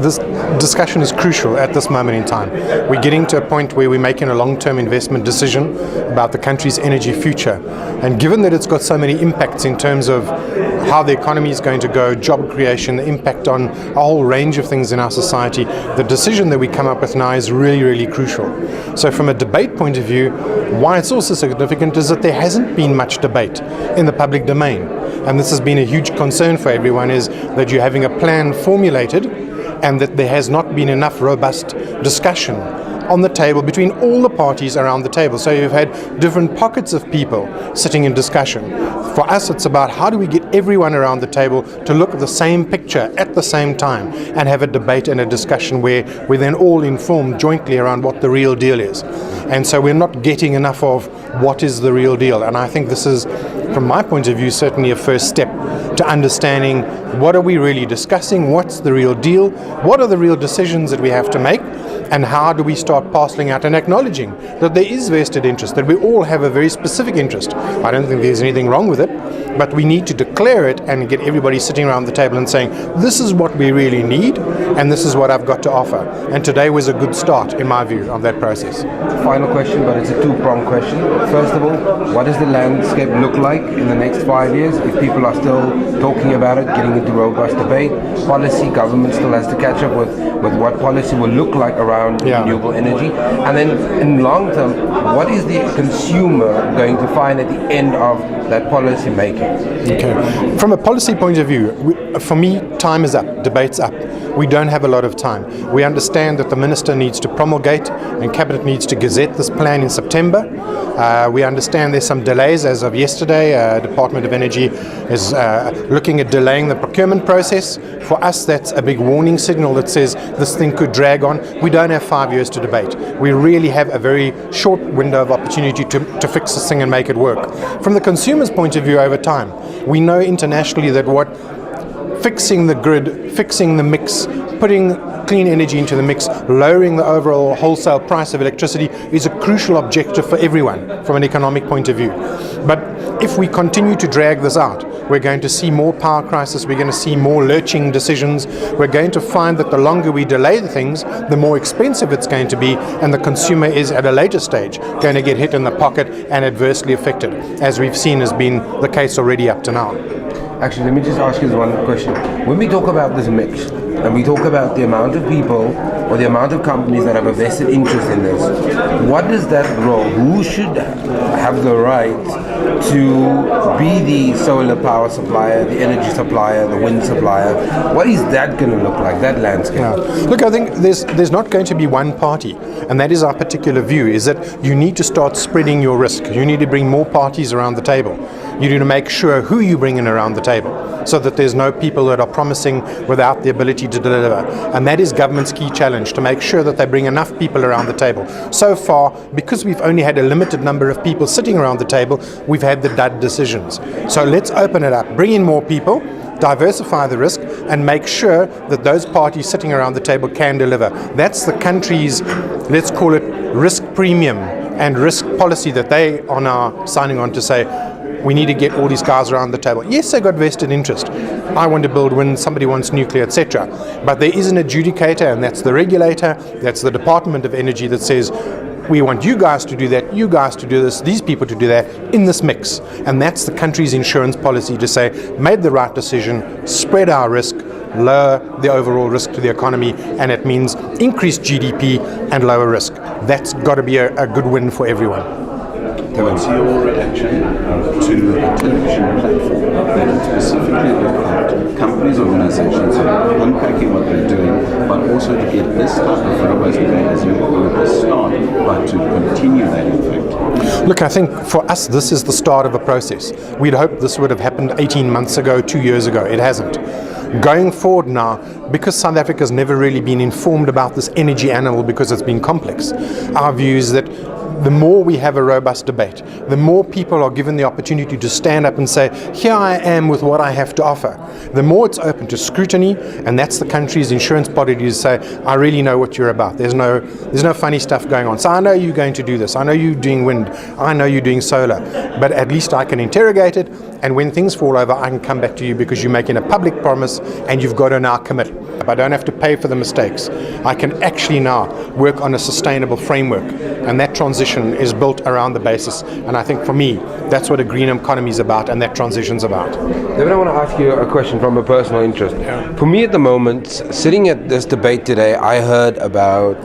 this discussion is crucial at this moment in time. We're getting to a point where we're making a long-term investment decision about the country's energy future. And given that it's got so many impacts in terms of how the economy is going to go, job creation, the impact on a whole range of things in our society, the decision that we come up with now is really, really crucial. So from a debate point of view, why it's also significant is that there hasn't been much debate in the public domain. And this has been a huge concern for everyone, is that you're having a plan formulated and that there has not been enough robust discussion on the table between all the parties around the table. So you've had different pockets of people sitting in discussion. For us, it's about how do we get everyone around the table to look at the same picture at the same time and have a debate and a discussion where we're then all informed jointly around what the real deal is. And so we're not getting enough of what is the real deal. And I think this is, from my point of view, certainly a first step to understanding what are we really discussing, what's the real deal, what are the real decisions that we have to make, and how do we start parceling out and acknowledging that there is vested interest, that we all have a very specific interest. I don't think there's anything wrong with it, but we need to declare it and get everybody sitting around the table and saying, this is what we really need, and this is what I've got to offer. And today was a good start, in my view, of that process. Final question, but it's a two-pronged question. First of all, what does the landscape look like in the next 5 years if people are still talking about it, getting into robust debate? Policy, government still has to catch up with what policy will look like around renewable energy. And then in long term, what is the consumer going to find at the end of that policy making? Okay. From a policy point of view, for me, time is up, debate's up. We don't have a lot of time. We understand that the Minister needs to promulgate and Cabinet needs to gazette this plan in September. We understand there's some delays as of yesterday. Department of Energy is looking at delaying the procurement process. For us, that's a big warning signal that says this thing could drag on. We don't have 5 years to debate. We really have a very short window of opportunity to fix this thing and make it work. From the consumer's point of view over time, we know internationally that what fixing the grid, fixing the mix, putting clean energy into the mix, lowering the overall wholesale price of electricity is a crucial objective for everyone from an economic point of view. But if we continue to drag this out, we're going to see more power crisis, we're going to see more lurching decisions, we're going to find that the longer we delay the things, the more expensive it's going to be, and the consumer is at a later stage going to get hit in the pocket and adversely affected, as we've seen has been the case already up to now. Actually, let me just ask you one question. When we talk about this mix, and we talk about the amount of people or the amount of companies that have a vested interest in this, what does that role? Who should have the right to be the solar power supplier, the energy supplier, the wind supplier? What is that going to look like, that landscape? Yeah. Look, I think there's not going to be one party, and that is our particular view, is that you need to start spreading your risk. You need to bring more parties around the table. You need to make sure who you bring in around the table so that there's no people that are promising without the ability to deliver. And that is government's key challenge, to make sure that they bring enough people around the table. So far, because we've only had a limited number of people sitting around the table, we've had the dud decisions. So let's open it up, bring in more people, diversify the risk, and make sure that those parties sitting around the table can deliver. That's the country's, let's call it, risk premium and risk policy that they are now signing on to say, we need to get all these guys around the table. Yes, they got vested interest. I want to build wind, somebody wants nuclear, etc. But there is an adjudicator, and that's the regulator, that's the Department of Energy, that says, we want you guys to do that, you guys to do this, these people to do that in this mix. And that's the country's insurance policy, to say, made the right decision, spread our risk, lower the overall risk to the economy, and it means increased GDP and lower risk. That's got to be a good win for everyone. What's your reaction to a television platform that would specifically look at companies, organizations unpacking what they're doing, but also to get this type of robust debate as you call it a start, but to continue that in fact? Look, I think for us this is the start of a process. We'd hoped this would have happened 18 months ago, 2 years ago. It hasn't. Going forward now, because South Africa's never really been informed about this energy animal because it's been complex, our view is that the more we have a robust debate, the more people are given the opportunity to stand up and say, here I am with what I have to offer, the more it's open to scrutiny, and that's the country's insurance body to say, I really know what you're about. There's no funny stuff going on. So I know you're going to do this. I know you're doing wind. I know you're doing solar. But at least I can interrogate it, and when things fall over, I can come back to you because you're making a public promise and you've got to now commit. I don't have to pay for the mistakes. I can actually now work on a sustainable framework, and that transition is built around the basis. And I think for me, that's what a green economy is about, and that transition's about. Then I want to ask you a question from a personal interest. For me at the moment, sitting at this debate today, I heard about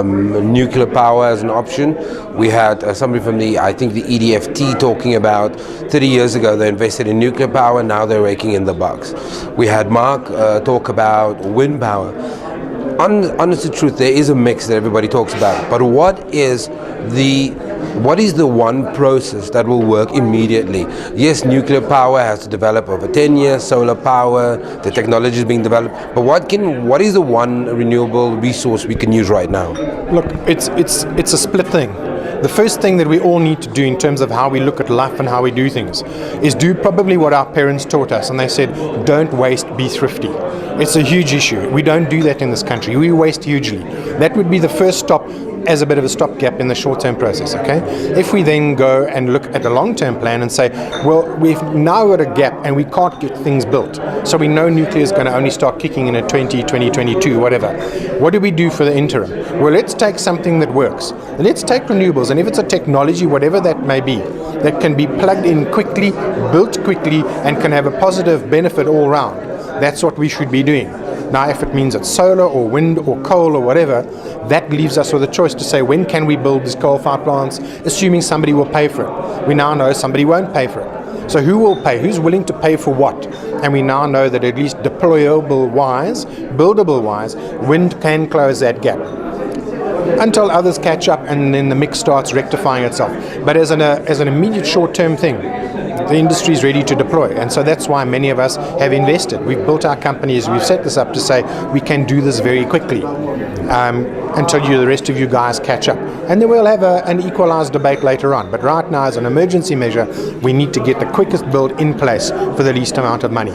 nuclear power as an option. We had somebody from the EDFT talking about 30 years ago they invested in nuclear power, now they're raking in the bucks. We had Mark talk about wind power. Honest to truth, there is a mix that everybody talks about, but what is the one process that will work immediately? Yes, nuclear power has to develop over 10 years, solar power, the technology is being developed, but what is the one renewable resource we can use right now? Look, it's a split thing. The first thing that we all need to do in terms of how we look at life and how we do things is do probably what our parents taught us, and they said, don't waste, be thrifty. It's a huge issue. We don't do that in this country. We waste hugely. That would be the first stop as a bit of a stopgap in the short-term process, okay? If we then go and look at the long-term plan and say, well, we've now got a gap and we can't get things built, so we know nuclear is going to only start kicking in at 2022, whatever. What do we do for the interim? Well, let's take something that works. Let's take renewables, and if it's a technology, whatever that may be, that can be plugged in quickly, built quickly, and can have a positive benefit all round, that's what we should be doing. Now, if it means it's solar or wind or coal or whatever, that leaves us with a choice to say, when can we build these coal-fired plants, assuming somebody will pay for it. We now know somebody won't pay for it. So who will pay? Who's willing to pay for what? And we now know that at least deployable-wise, buildable-wise, wind can close that gap until others catch up and then the mix starts rectifying itself. But as an immediate short-term thing, the industry is ready to deploy, and so that's why many of us have invested. We've built our companies, we've set this up to say we can do this very quickly until the rest of you guys catch up. And then we'll have an equalized debate later on. But right now, as an emergency measure, we need to get the quickest build in place for the least amount of money.